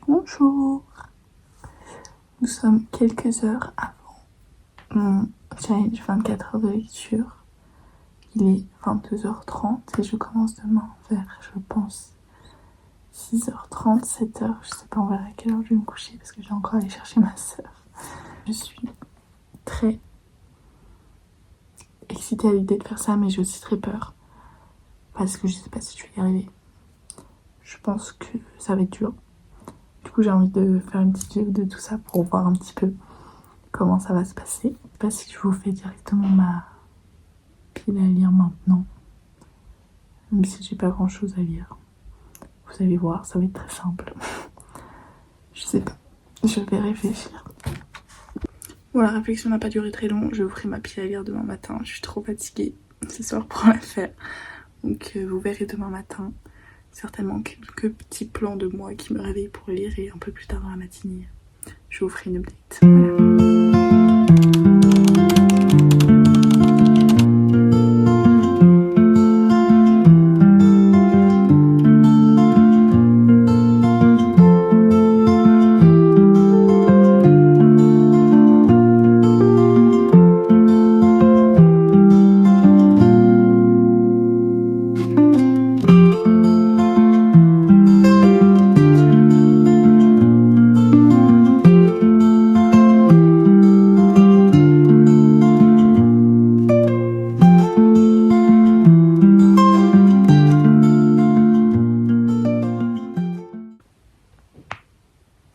Bonjour, nous sommes quelques heures avant mon challenge 24 heures de lecture. Il est 22h30 et je commence demain vers, je pense, 6h30, 7h. Je sais pas, on verra à quelle heure je vais me coucher parce que j'ai encore allé chercher ma soeur. Je suis très excitée à l'idée de faire ça, mais j'ai aussi très peur parce que je sais pas si je vais y arriver. Je pense que ça va être dur. Du coup, j'ai envie de faire une petite vidéo de tout ça pour voir un petit peu comment ça va se passer. Je sais pas si je vous fais directement ma pile à lire maintenant, même si j'ai pas grand chose à lire. Vous allez voir, ça va être très simple. Je sais pas, je vais réfléchir. Bon, la réflexion n'a pas duré très long. Je vous ferai ma pile à lire demain matin. Je suis trop fatiguée ce soir pour la faire. Donc vous verrez demain matin certainement quelques petits plans de moi qui me réveillent pour lire et un peu plus tard dans la matinée, je vous ferai une update.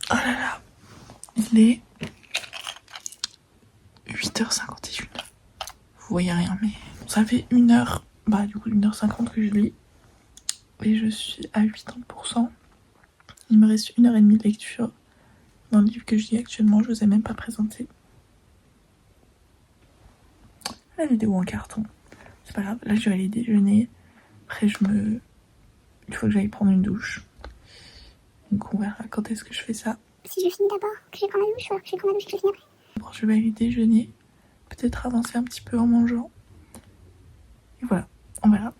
Voilà. Oh là là, il est 8h51. Vous voyez rien, mais ça fait 1h, du coup 1h50 que je lis. Et je suis à 80%. Il me reste 1h30 de lecture dans le livre que je lis actuellement. Je vous ai même pas présenté la vidéo en carton. C'est pas grave, là je vais aller déjeuner. Après il faut que j'aille prendre une douche. Donc on verra quand est-ce que je fais ça. Si je finis d'abord, que je vais prendre la douche, ou alors que je vais prendre la douche, que je finis après. Bon, je vais aller déjeuner, peut-être avancer un petit peu en mangeant. Et voilà, on verra.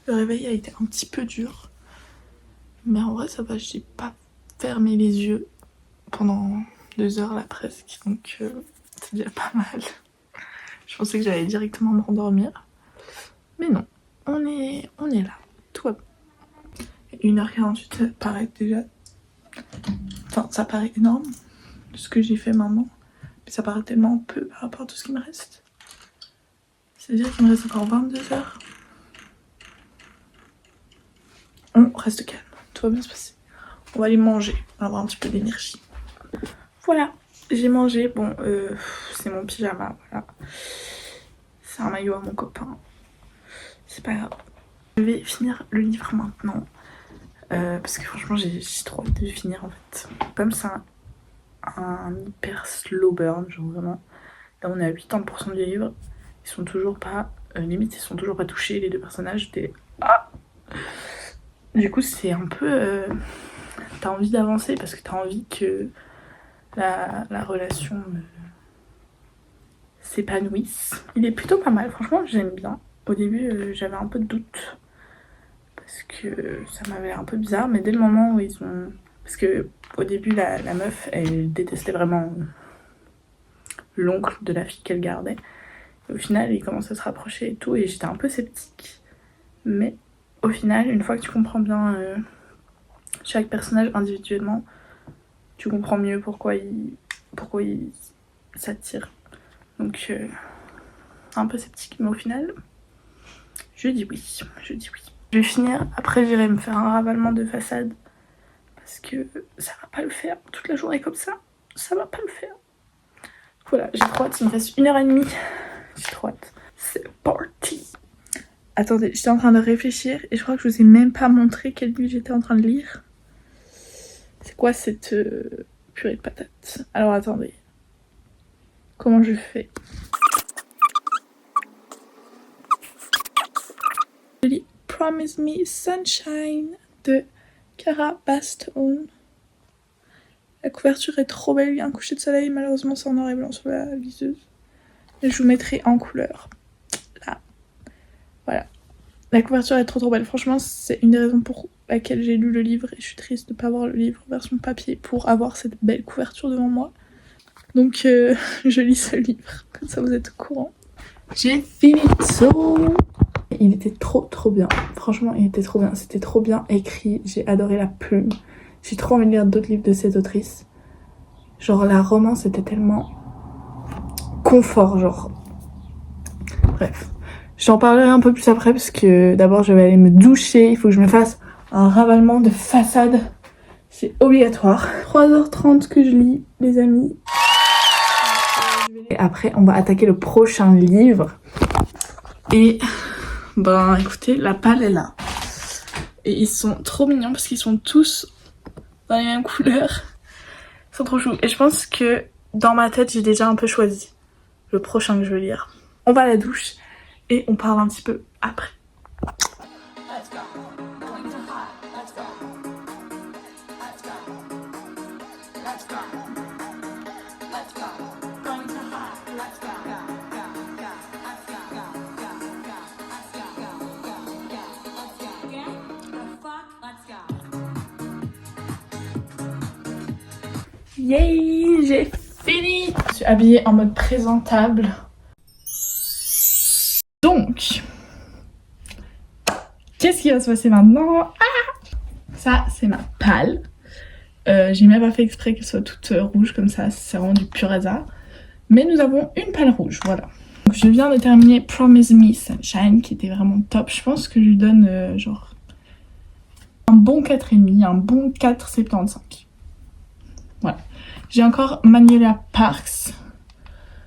Le réveil a été un petit peu dur. Mais en vrai ça va, j'ai pas fermé les yeux pendant 2 heures là presque. Donc c'est déjà pas mal. Je pensais que j'allais directement me rendormir. Mais non, on est là. Tout va bien. 1h48, ça paraît déjà... Enfin, ça paraît énorme de ce que j'ai fait maintenant. Mais ça paraît tellement peu par rapport à tout ce qui me reste. C'est-à-dire qu'il me reste encore 22 heures. On reste calme, tout va bien se passer. On va aller manger, on va avoir un petit peu d'énergie. Voilà, j'ai mangé. Bon, c'est mon pyjama, voilà. C'est un maillot à mon copain. C'est pas grave. Je vais finir le livre maintenant. Parce que franchement, j'ai trop envie de finir en fait. Comme ça, un hyper slow burn, genre vraiment. Là, on est à 80% du livre. Ils sont toujours pas... limite, ils sont toujours pas touchés, les deux personnages. Du coup, c'est un peu... t'as envie d'avancer parce que t'as envie que la relation s'épanouisse. Il est plutôt pas mal, franchement, j'aime bien. Au début, j'avais un peu de doute parce que ça m'avait l'air un peu bizarre, mais dès le moment où ils ont... Parce que au début, la meuf, elle détestait vraiment l'oncle de la fille qu'elle gardait. Et au final, ils commencent à se rapprocher et tout, et j'étais un peu sceptique. Mais au final, une fois que tu comprends bien chaque personnage individuellement, tu comprends mieux pourquoi il s'attire. Donc, un peu sceptique, mais au final, je dis oui. Je vais finir, après j'irai me faire un ravalement de façade. Parce que ça va pas le faire. Toute la journée comme ça va pas le faire. Voilà, j'ai trop hâte, il me reste 1h30. J'ai trop hâte. C'est parti. Attendez, j'étais en train de réfléchir et je crois que je vous ai même pas montré quel livre j'étais en train de lire. C'est quoi cette purée de patates? Alors attendez. Comment je fais? Promise Me Sunshine de Cara Bastone. La couverture est trop belle, il y a un coucher de soleil, malheureusement c'est en noir et blanc sur la liseuse. Mais je vous mettrai en couleur. Là. Voilà. La couverture est trop belle. Franchement, c'est une des raisons pour laquelle j'ai lu le livre. Et je suis triste de ne pas avoir le livre version papier pour avoir cette belle couverture devant moi. Donc je lis ce livre, comme ça vous êtes au courant. J'ai fini tout. Il était trop bien. Franchement, il était trop bien. C'était trop bien écrit. J'ai adoré la plume. J'ai trop envie de lire d'autres livres de cette autrice. Genre la romance était tellement confort, genre. Bref. J'en parlerai un peu plus après parce que d'abord je vais aller me doucher. Il faut que je me fasse un ravalement de façade. C'est obligatoire. 3h30 que je lis, les amis. Et après, on va attaquer le prochain livre. Et ben écoutez, la palle est là. Et ils sont trop mignons parce qu'ils sont tous dans les mêmes couleurs. Ils sont trop choux. Et je pense que dans ma tête, j'ai déjà un peu choisi le prochain que je veux lire. On va à la douche et on parle un petit peu après. Yay, j'ai fini. Je suis habillée en mode présentable. Donc, qu'est-ce qui va se passer maintenant? Ça, c'est ma palle. J'ai même pas fait exprès qu'elle soit toute rouge comme ça, c'est vraiment du pur hasard. Mais nous avons une palle rouge, voilà. Donc, je viens de terminer Promise Me Sunshine, qui était vraiment top. Je pense que je lui donne genre un bon 4,5, un bon 4,75. Voilà. J'ai encore Manuela Parks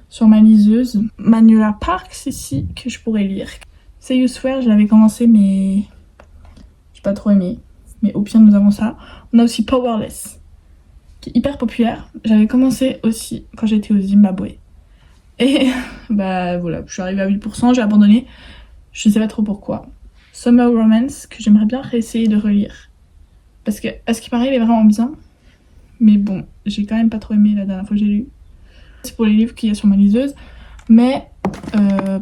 sur ma liseuse. Manuela Parks ici que je pourrais lire. Say You Swear, je l'avais commencé mais j'ai pas trop aimé. Mais au pire nous avons ça. On a aussi Powerless qui est hyper populaire. J'avais commencé aussi quand j'étais au Zimbabwe. Et bah voilà, je suis arrivée à 8%, j'ai abandonné. Je sais pas trop pourquoi. Summer Romance que j'aimerais bien réessayer de relire. Parce que à ce qui paraît il est vraiment bien. Mais bon, j'ai quand même pas trop aimé la dernière fois que j'ai lu. C'est pour les livres qu'il y a sur ma liseuse. Mais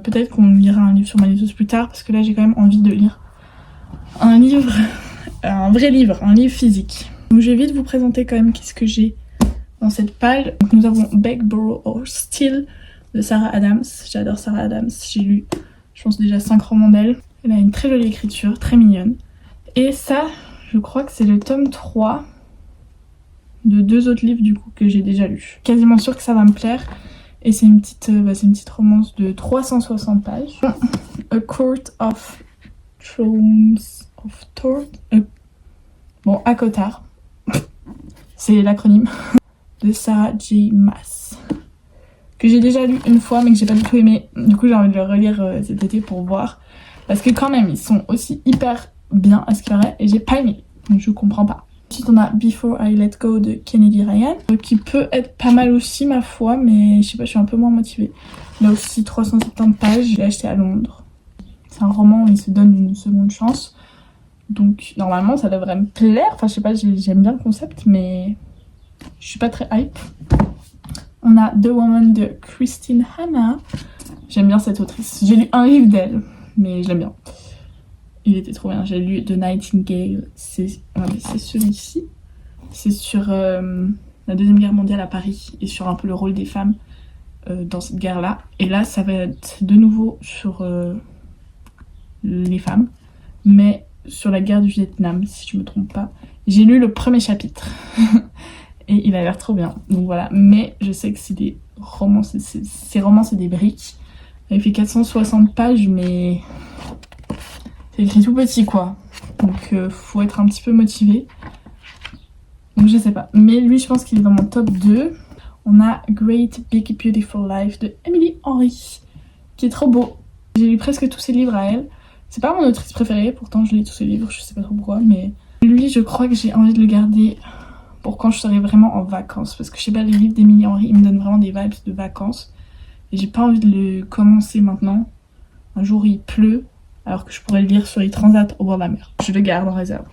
peut-être qu'on lira un livre sur ma liseuse plus tard. Parce que là j'ai quand même envie de lire un livre, un vrai livre, un livre physique. Donc je vais vite vous présenter quand même qu'est-ce que j'ai dans cette palle. Donc nous avons Beg, Borrow or Steal de Sarah Adams. J'adore Sarah Adams, j'ai lu je pense déjà 5 romans d'elle. Elle a une très jolie écriture, très mignonne. Et ça, je crois que c'est le tome 3 de 2 autres livres du coup que j'ai déjà lus. Quasiment sûre que ça va me plaire. Et c'est une petite romance de 360 pages. A Court of Thrones of Thor. Bon, ACOTAR. C'est l'acronyme. De Sarah J. Maas. Que j'ai déjà lu une fois mais que j'ai pas du tout aimé. Du coup j'ai envie de le relire cet été pour voir. Parce que quand même ils sont aussi hyper bien à ce qu'il paraît et j'ai pas aimé. Donc je comprends pas. Ensuite on a Before I Let Go de Kennedy Ryan, qui peut être pas mal aussi ma foi, mais je sais pas, je suis un peu moins motivée. Là aussi 370 pages, je l'ai acheté à Londres. C'est un roman où il se donne une seconde chance, donc normalement ça devrait me plaire. Enfin je sais pas, j'aime bien le concept, mais je suis pas très hype. On a The Woman de Christine Hanna. J'aime bien cette autrice. J'ai lu un livre d'elle, mais je l'aime bien. Il était trop bien. J'ai lu The Nightingale. C'est celui-ci. C'est sur la Deuxième Guerre mondiale à Paris et sur un peu le rôle des femmes dans cette guerre-là. Et là, ça va être de nouveau sur les femmes, mais sur la guerre du Vietnam, si je me trompe pas. J'ai lu le premier chapitre et il a l'air trop bien. Donc voilà. Mais je sais que c'est des romans, ces romans, c'est des briques. Il fait 460 pages, mais c'est écrit tout petit quoi, donc faut être un petit peu motivé. Donc je sais pas, mais lui je pense qu'il est dans mon top 2. On a Great Big Beautiful Life de Emily Henry, qui est trop beau. J'ai lu presque tous ses livres à elle. C'est pas mon autrice préférée, pourtant je lis tous ses livres, je sais pas trop pourquoi, mais lui je crois que j'ai envie de le garder pour quand je serai vraiment en vacances. Parce que je sais pas, les livres d'Emily Henry, ils me donnent vraiment des vibes de vacances. Et j'ai pas envie de le commencer maintenant. Un jour il pleut. alors que je pourrais le lire sur les transats au bord de la mer. Je le garde en réserve.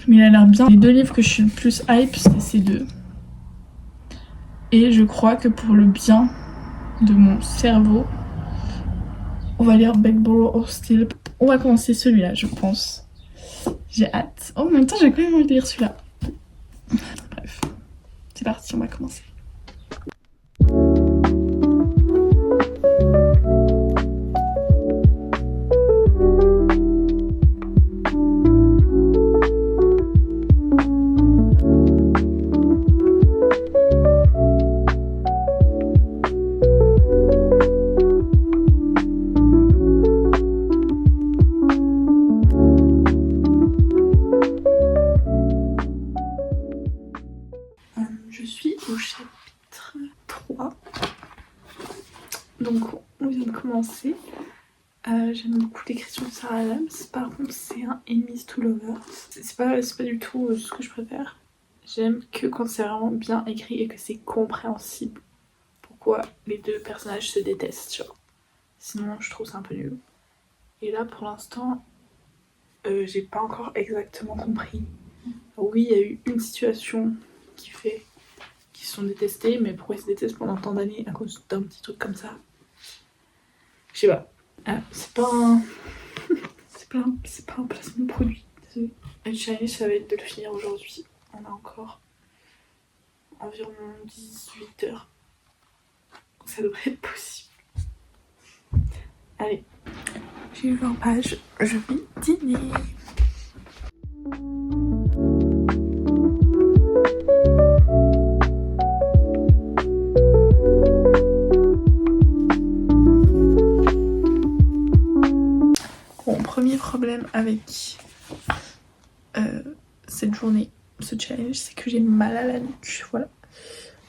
Mais il a l'air bien. Les 2 livres que je suis le plus hype, c'est ces 2. Et je crois que pour le bien de mon cerveau, on va lire Beckborough of Steel. On va commencer celui-là, je pense. J'ai hâte. Oh, en même temps, j'ai quand même envie de lire celui-là. Bref, c'est parti, on va commencer. Je suis au chapitre 3. Donc on vient de commencer. J'aime beaucoup l'écriture de Sarah Adams. Par contre c'est un Enemies to Lovers. C'est pas du tout ce que je préfère. J'aime que quand c'est vraiment bien écrit et que c'est compréhensible pourquoi les 2 personnages se détestent, tu vois. Sinon je trouve ça un peu nul. Et là pour l'instant j'ai pas encore exactement compris. Oui, il y a eu une situation qui fait qu'ils se sont détestés, mais pourquoi ils se détestent pendant tant d'années à cause d'un petit truc comme ça? Je sais pas. C'est pas un... c'est pas un placement de produit, désolé. Le challenge, ça va être de le finir aujourd'hui. On a encore environ 18 heures. Donc ça devrait être possible. Allez, j'ai eu 20 pages, je vais dîner. Bon, premier problème avec cette journée, ce challenge, c'est que j'ai mal à la nuque, voilà.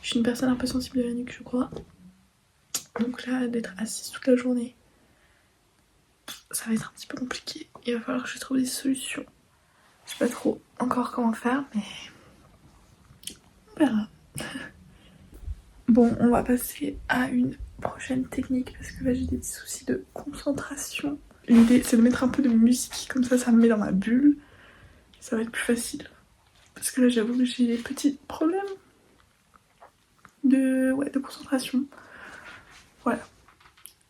Je suis une personne un peu sensible à la nuque, je crois. Donc là, d'être assise toute la journée, ça va être un petit peu compliqué. Il va falloir que je trouve des solutions. Je sais pas trop encore comment faire, mais on verra. Bon, on va passer à une prochaine technique parce que là j'ai des petits soucis de concentration. L'idée c'est de mettre un peu de musique, comme ça me met dans ma bulle. Ça va être plus facile. Parce que là j'avoue que j'ai des petits problèmes de concentration. Voilà.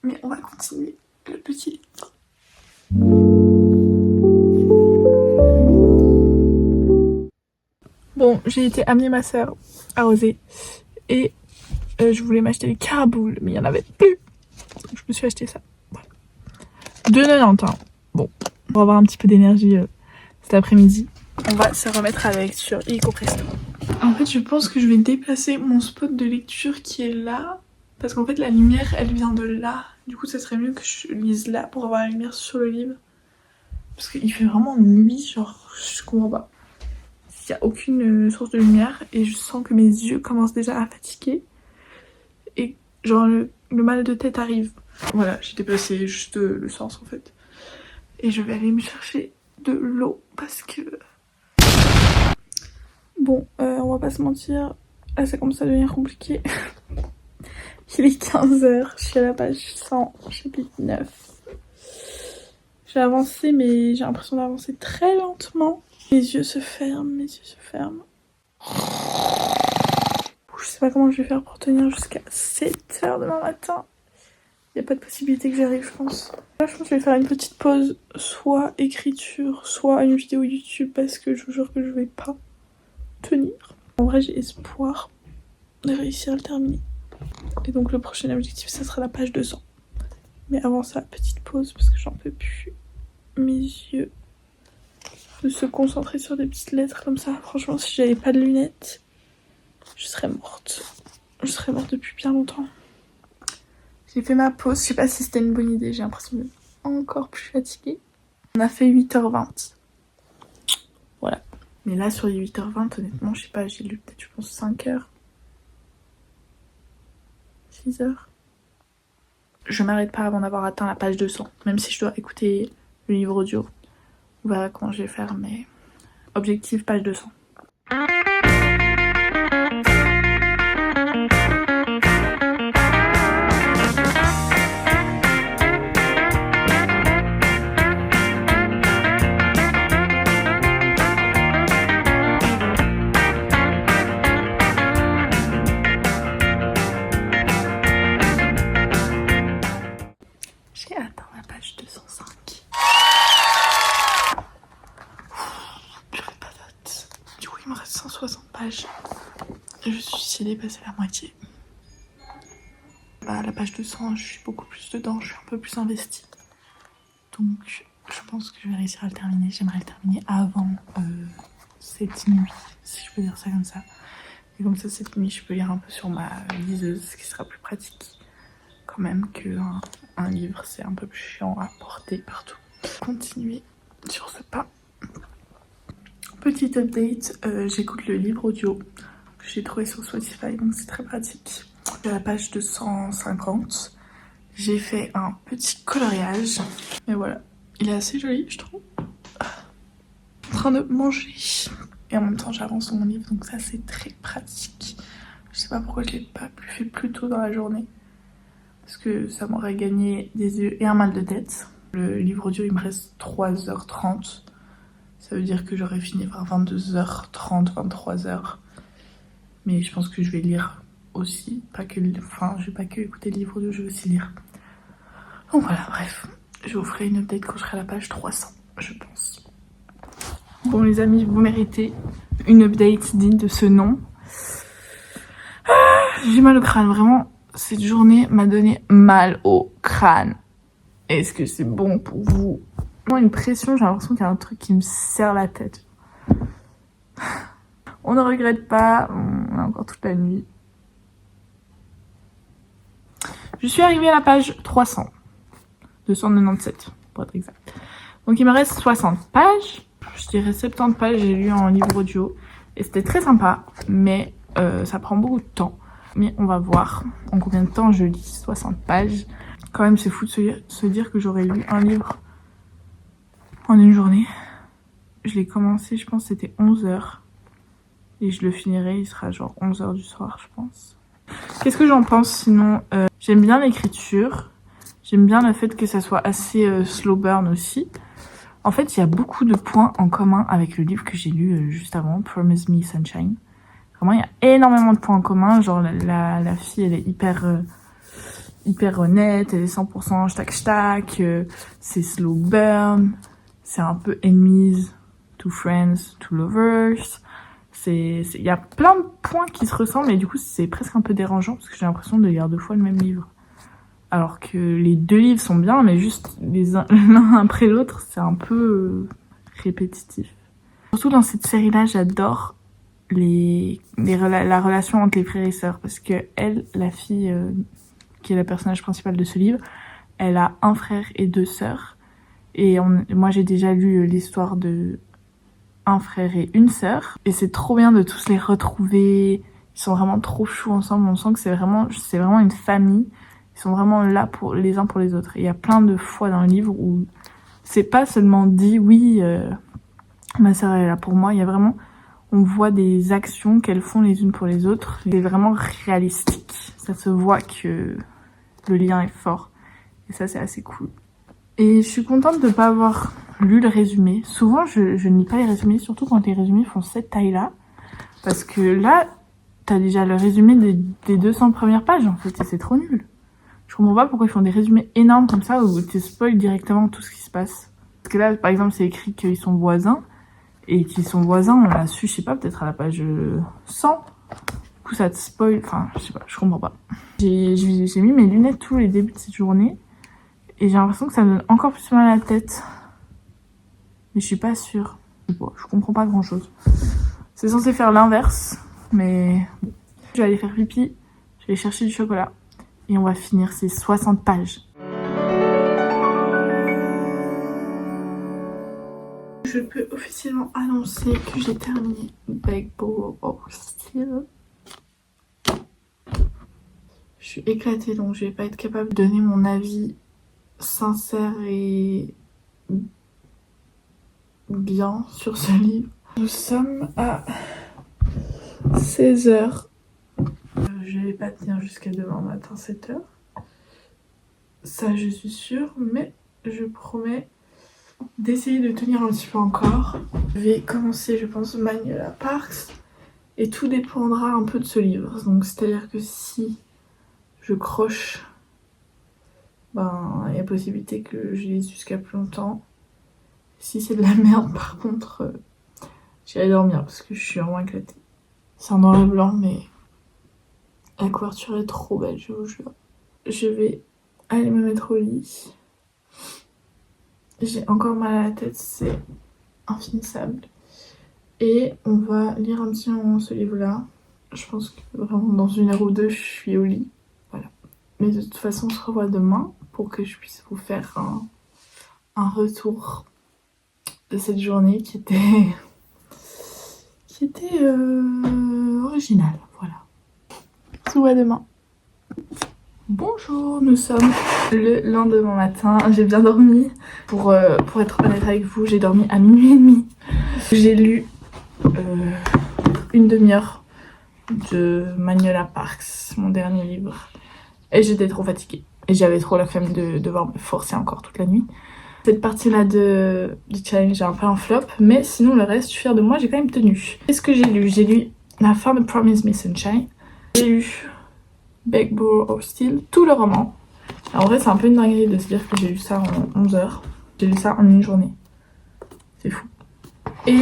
Mais on va continuer le petit livre. Bon, j'ai été amener ma soeur à Rosé et je voulais m'acheter des caraboules, mais il n'y en avait plus. Donc je me suis acheté ça. Voilà. 2,90 hein. Bon, pour avoir un petit peu d'énergie cet après-midi, on va se remettre à la lecture illico presto. En fait, je pense que je vais déplacer mon spot de lecture qui est là. Parce qu'en fait, la lumière, elle vient de là. Du coup, ça serait mieux que je lise là pour avoir la lumière sur le livre. Parce qu'il fait vraiment nuit, genre, je comprends pas. Il n'y a aucune source de lumière et je sens que mes yeux commencent déjà à fatiguer. Et genre, le mal de tête arrive. Voilà, j'ai déplacé juste le sens en fait. Et je vais aller me chercher de l'eau parce que... Bon, on va pas se mentir, là ça commence à devenir compliqué. Il est 15h, je suis à la page 100, chapitre 9. J'ai avancé mais j'ai l'impression d'avancer très lentement. Mes yeux se ferment, Je sais pas comment je vais faire pour tenir jusqu'à 7h demain matin. Il n'y a pas de possibilité que j'arrive, je pense. Là, je pense que je vais faire une petite pause, soit écriture, soit une vidéo YouTube, parce que je vous jure que je vais pas tenir. En vrai, j'ai espoir de réussir à le terminer. Et donc, le prochain objectif, ça sera la page 200. Mais avant ça, petite pause, parce que j'en peux plus. Mes yeux. De se concentrer sur des petites lettres comme ça. Franchement, si j'avais pas de lunettes, je serais morte. Je serais morte depuis bien longtemps. J'ai fait ma pause, je sais pas si c'était une bonne idée, j'ai l'impression d'être encore plus fatiguée. On a fait 8h20. Voilà. Mais là, sur les 8h20, honnêtement, je sais pas, j'ai lu peut-être, je pense, 5h. 6h. Je m'arrête pas avant d'avoir atteint la page 200, même si je dois écouter le livre audio. On verra comment je vais faire, mais... Objectif, page 200. dépassé la moitié. Bah, à la page 200, je suis beaucoup plus dedans, je suis un peu plus investie. Donc, je pense que je vais réussir à le terminer. J'aimerais le terminer avant cette nuit, si je peux dire ça comme ça. Et comme ça, cette nuit, je peux lire un peu sur ma liseuse, ce qui sera plus pratique quand même qu'un livre. C'est un peu plus chiant à porter partout. Continuer sur ce pas. Petite update, j'écoute le livre audio que j'ai trouvé sur Spotify, donc c'est très pratique. À la page 250, j'ai fait un petit coloriage. Et voilà, il est assez joli, je trouve. En train de manger. Et en même temps, j'avance sur mon livre, donc ça, c'est très pratique. Je sais pas pourquoi je l'ai pas fait plus tôt dans la journée. Parce que ça m'aurait gagné des yeux et un mal de tête. Le livre audio, il me reste 3h30. Ça veut dire que j'aurais fini vers 22h30, 23h. Mais je pense que je vais lire aussi. Je vais pas que écouter le livre audio, je vais aussi lire. Donc voilà, bref. Je vous ferai une update quand je serai à la page 300, je pense. Bon les amis, vous méritez une update digne de ce nom. J'ai mal au crâne, vraiment. Cette journée m'a donné mal au crâne. Est-ce que c'est bon pour vous? Une pression, j'ai l'impression qu'il y a un truc qui me serre la tête. On ne regrette pas, on a encore toute la nuit. Je suis arrivée à la page 300. 297 pour être exact. Donc il me reste 60 pages. Je dirais 70 pages, j'ai lu en livre audio. Et c'était très sympa, mais ça prend beaucoup de temps. Mais on va voir en combien de temps je lis 60 pages. Quand même c'est fou de se dire que j'aurais lu un livre en une journée. Je l'ai commencé, je pense c'était 11h. Et je le finirai, il sera genre 11h du soir, je pense. Qu'est-ce que j'en pense sinon? J'aime bien l'écriture. J'aime bien le fait que ça soit assez slow burn aussi. En fait, il y a beaucoup de points en commun avec le livre que j'ai lu juste avant, Promise Me Sunshine. Vraiment, il y a énormément de points en commun. Genre, la fille, elle est hyper honnête, elle est 100% shtak, c'est slow burn, c'est un peu enemies to friends to lovers. Il y a plein de points qui se ressemblent et du coup c'est presque un peu dérangeant parce que j'ai l'impression de lire deux fois le même livre. Alors que les deux livres sont bien, mais juste l'un après l'autre, c'est un peu répétitif. Surtout dans cette série-là, j'adore la relation entre les frères et sœurs parce que elle, la fille qui est le personnage principal de ce livre, elle a un frère et deux sœurs. Et moi j'ai déjà lu l'histoire de un frère et une sœur. Et c'est trop bien de tous les retrouver. Ils sont vraiment trop choux ensemble. On sent que c'est vraiment une famille. Ils sont vraiment là pour les uns pour les autres. Et il y a plein de fois dans le livre où c'est pas seulement dit oui, ma sœur est là pour moi. Il y a vraiment, on voit des actions qu'elles font les unes pour les autres. C'est vraiment réalistique. Ça se voit que le lien est fort. Et ça, c'est assez cool. Et je suis contente de pas avoir lu le résumé. Souvent, je ne lis pas les résumés, surtout quand les résumés font cette taille-là. Parce que là, t'as déjà le résumé des 200 premières pages, en fait, et c'est trop nul. Je comprends pas pourquoi ils font des résumés énormes comme ça, où tu spoil directement tout ce qui se passe. Parce que là, par exemple, c'est écrit qu'ils sont voisins, et qu'ils sont voisins, on l'a su, je sais pas, peut-être à la page 100. Du coup, ça te spoil, enfin, je sais pas, je comprends pas. J'ai mis mes lunettes tous les débuts de cette journée, et j'ai l'impression que ça me donne encore plus mal à la tête. Mais je suis pas sûre. Bon, je comprends pas grand chose. C'est censé faire l'inverse, mais bon. Je vais aller faire pipi, je vais chercher du chocolat, et on va finir ces 60 pages. Je peux officiellement annoncer que j'ai terminé Big Bowl of Steel. Je suis éclatée, donc je vais pas être capable de donner mon avis sincère et bien sur ce livre. Nous sommes à 16h. Je vais pas tenir jusqu'à demain matin 7h. Ça je suis sûre, mais je promets d'essayer de tenir un petit peu encore. Je vais commencer, je pense, Manuela Parks. Et tout dépendra un peu de ce livre. Donc c'est-à-dire que si je croche, ben il y a possibilité que je lise jusqu'à plus longtemps. Si c'est de la merde, par contre, j'irai dormir parce que je suis vraiment éclatée. C'est un noir et blanc, mais La couverture est trop belle, je vous jure. Je vais aller me mettre au lit. J'ai encore mal à la tête, c'est infinissable. Et on va lire un petit moment ce livre-là. Je pense que vraiment dans 1 heure ou 2, je suis au lit. Voilà. Mais de toute façon, on se revoit demain pour que je puisse vous faire un retour de cette journée qui était originale. Voilà. On se voit demain. Bonjour, nous sommes le lendemain matin. J'ai bien dormi. Pour être honnête avec vous, j'ai dormi à 00h30. J'ai lu 1/2 heure de Manuela Parks, mon dernier livre. Et j'étais trop fatiguée. Et j'avais trop la flemme de devoir me forcer encore toute la nuit. Cette partie-là du challenge est un peu un flop, mais sinon le reste, je suis fière de moi, j'ai quand même tenu. Qu'est-ce que j'ai lu? J'ai lu La femme Promise Me Sunshine. J'ai lu Beg, Borrow or Steal, tout le roman. En vrai, c'est un peu une dinguerie de se dire que j'ai lu ça en 11 heures. J'ai lu ça en une journée. C'est fou. Et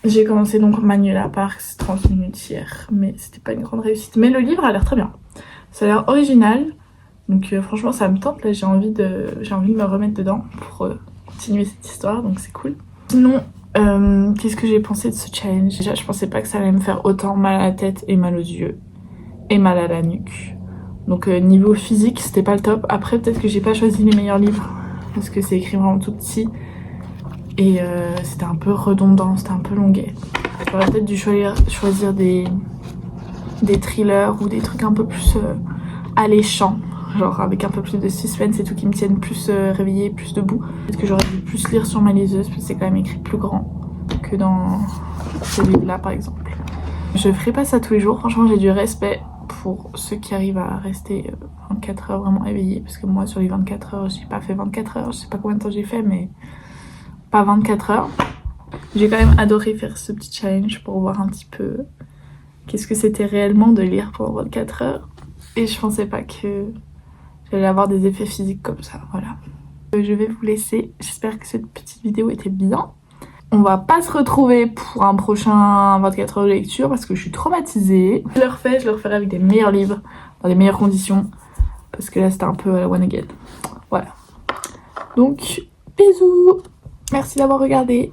j'ai commencé donc Manuela Parks 30 minutes hier, mais c'était pas une grande réussite. Mais le livre a l'air très bien. Ça a l'air original. Donc franchement ça me tente, là j'ai envie de me remettre dedans pour continuer cette histoire, donc c'est cool. Sinon, qu'est-ce que j'ai pensé de ce challenge? Déjà je pensais pas que ça allait me faire autant mal à la tête et mal aux yeux et mal à la nuque. Donc niveau physique c'était pas le top. Après peut-être que j'ai pas choisi les meilleurs livres parce que c'est écrit vraiment tout petit et c'était un peu redondant, c'était un peu longuet. J'aurais peut-être dû choisir des thrillers ou des trucs un peu plus alléchants. Genre avec un peu plus de suspense et tout qui me tiennent plus réveillée, plus debout. Peut-être que j'aurais dû plus lire sur ma liseuse parce que c'est quand même écrit plus grand que dans ce livre-là par exemple. Je ferai pas ça tous les jours, franchement j'ai du respect pour ceux qui arrivent à rester 24 heures vraiment éveillés. Parce que moi sur les 24 heures, j'ai pas fait 24 heures, je sais pas combien de temps j'ai fait mais pas 24 heures. J'ai quand même adoré faire ce petit challenge pour voir un petit peu qu'est-ce que c'était réellement de lire pendant 24 heures. Et je pensais pas que j'allais avoir des effets physiques comme ça, voilà. Je vais vous laisser, j'espère que cette petite vidéo était bien. On va pas se retrouver pour un prochain 24 heures de lecture parce que je suis traumatisée. Je le referai avec des meilleurs livres, dans des meilleures conditions. Parce que là c'était un peu à la one again. Voilà. Donc, bisous. Merci d'avoir regardé.